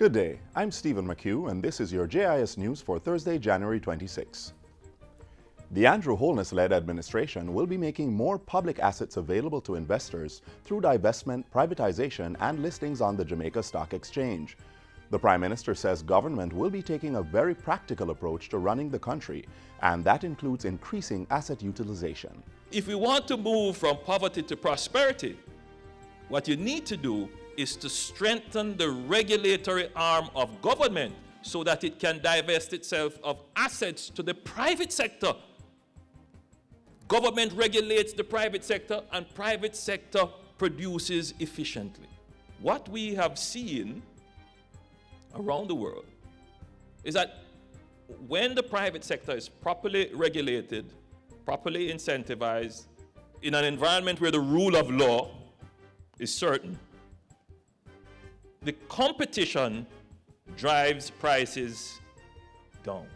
Good day, I'm Stephen McHugh and this is your JIS News for Thursday, January 26. The Andrew Holness-led administration will be making more public assets available to investors through divestment, privatization, and listings on the Jamaica Stock Exchange. The Prime Minister says government will be taking a very practical approach to running the country, and that includes increasing asset utilization. If we want to move from poverty to prosperity, what you need to do is to strengthen the regulatory arm of government so that it can divest itself of assets to the private sector. Government regulates the private sector and private sector produces efficiently. What we have seen around the world is that when the private sector is properly regulated, properly incentivized, in an environment where the rule of law is certain, the competition drives prices down.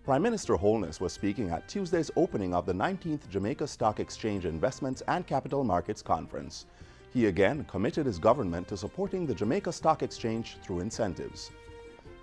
Prime Minister Holness was speaking at Tuesday's opening of the 19th Jamaica Stock Exchange Investments and Capital Markets Conference. He again committed his government to supporting the Jamaica Stock Exchange through incentives.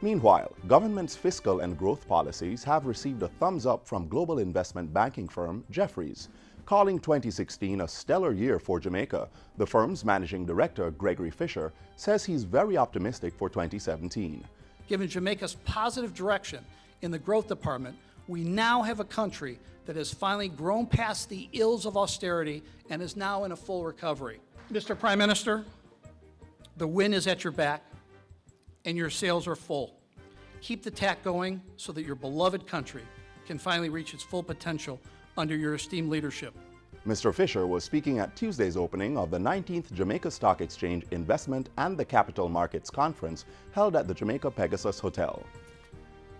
Meanwhile, government's fiscal and growth policies have received a thumbs up from global investment banking firm Jefferies. Calling 2016 a stellar year for Jamaica, the firm's managing director, Gregory Fisher, says he's very optimistic for 2017. Given Jamaica's positive direction in the growth department, we now have a country that has finally grown past the ills of austerity and is now in a full recovery. Mr. Prime Minister, the wind is at your back and your sails are full. Keep the tack going so that your beloved country can finally reach its full potential under your esteemed leadership. Mr. Fisher was speaking at Tuesday's opening of the 19th Jamaica Stock Exchange Investment and the Capital Markets Conference held at the Jamaica Pegasus Hotel.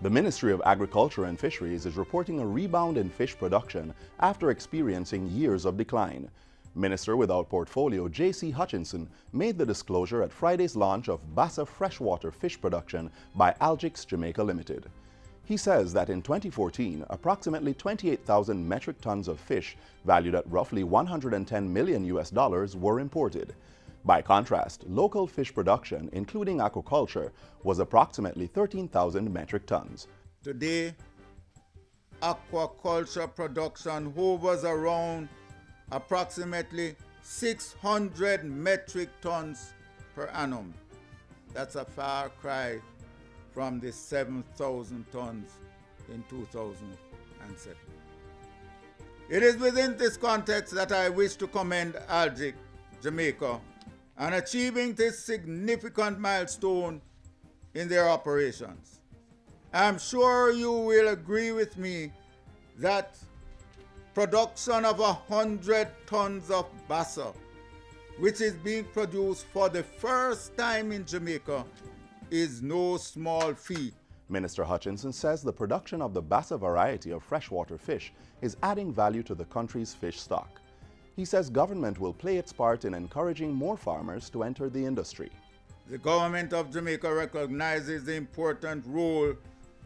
The Ministry of Agriculture and Fisheries is reporting a rebound in fish production after experiencing years of decline. Minister without portfolio J.C. Hutchinson made the disclosure at Friday's launch of Bassa freshwater fish production by Algix Jamaica Limited. He says that in 2014, approximately 28,000 metric tons of fish valued at roughly $110 million were imported. By contrast, local fish production, including aquaculture, was approximately 13,000 metric tons. Today, aquaculture production hovers around approximately 600 metric tons per annum. That's a far cry from the 7,000 tons in 2007. It is within this context that I wish to commend Algix Jamaica on achieving this significant milestone in their operations. I'm sure you will agree with me that production of 100 tons of Bassa, which is being produced for the first time in Jamaica, is no small feat. Minister Hutchinson says the production of the Bassa variety of freshwater fish is adding value to the country's fish stock. He says government will play its part in encouraging more farmers to enter the industry. The government of Jamaica recognizes the important role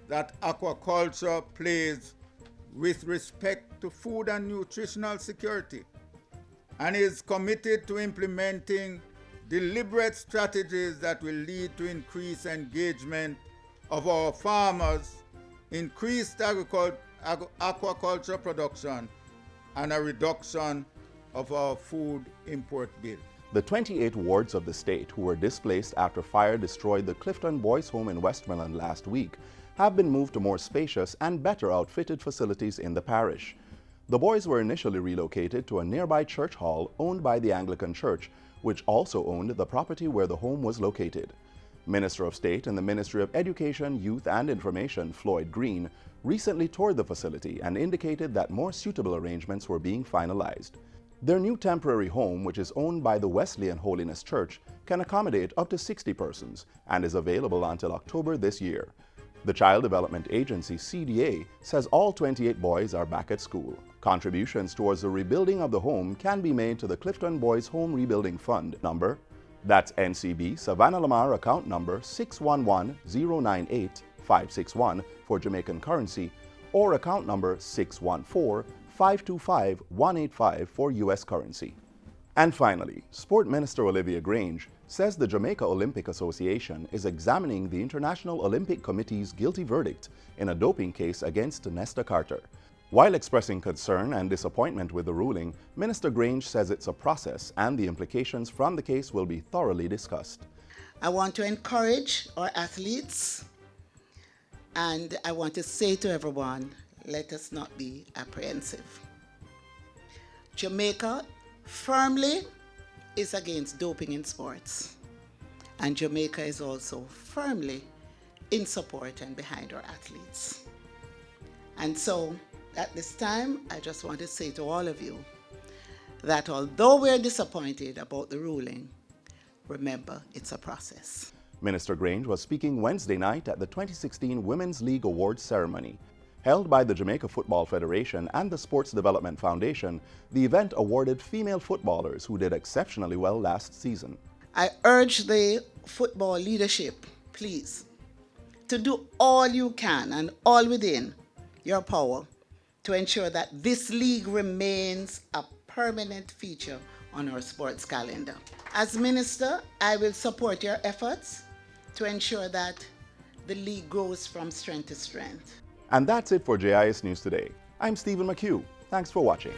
that aquaculture plays with respect to food and nutritional security, and is committed to implementing deliberate strategies that will lead to increased engagement of our farmers, increased aquaculture production, and a reduction of our food import bill. The 28 wards of the state who were displaced after fire destroyed the Clifton boys' home in Westmoreland last week have been moved to more spacious and better outfitted facilities in the parish. The boys were initially relocated to a nearby church hall owned by the Anglican Church, which also owned the property where the home was located. Minister of State in the Ministry of Education, Youth and Information, Floyd Green, recently toured the facility and indicated that more suitable arrangements were being finalized. Their new temporary home, which is owned by the Wesleyan Holiness Church, can accommodate up to 60 persons and is available until October this year. The Child Development Agency, CDA, says all 28 boys are back at school. Contributions towards the rebuilding of the home can be made to the Clifton Boys Home Rebuilding Fund number. That's NCB Savannah Lamar account number 611-098-561 for Jamaican currency, or account number 614-525-185 for U.S. currency. And finally, Sport Minister Olivia Grange says the Jamaica Olympic Association is examining the International Olympic Committee's guilty verdict in a doping case against Nesta Carter. While expressing concern and disappointment with the ruling, Minister Grange says it's a process and the implications from the case will be thoroughly discussed. I want to encourage our athletes, and I want to say to everyone, let us not be apprehensive. Jamaica firmly is against doping in sports, and Jamaica is also firmly in support and behind our athletes. And so, at this time, I just want to say to all of you that although we're disappointed about the ruling, remember, it's a process. Minister Grange was speaking Wednesday night at the 2016 Women's League Awards ceremony. Held by the Jamaica Football Federation and the Sports Development Foundation, the event awarded female footballers who did exceptionally well last season. I urge the football leadership, please, to do all you can and all within your power to ensure that this league remains a permanent feature on our sports calendar. As Minister, I will support your efforts to ensure that the league grows from strength to strength. And that's it for JIS News Today. I'm Stephen McHugh. Thanks for watching.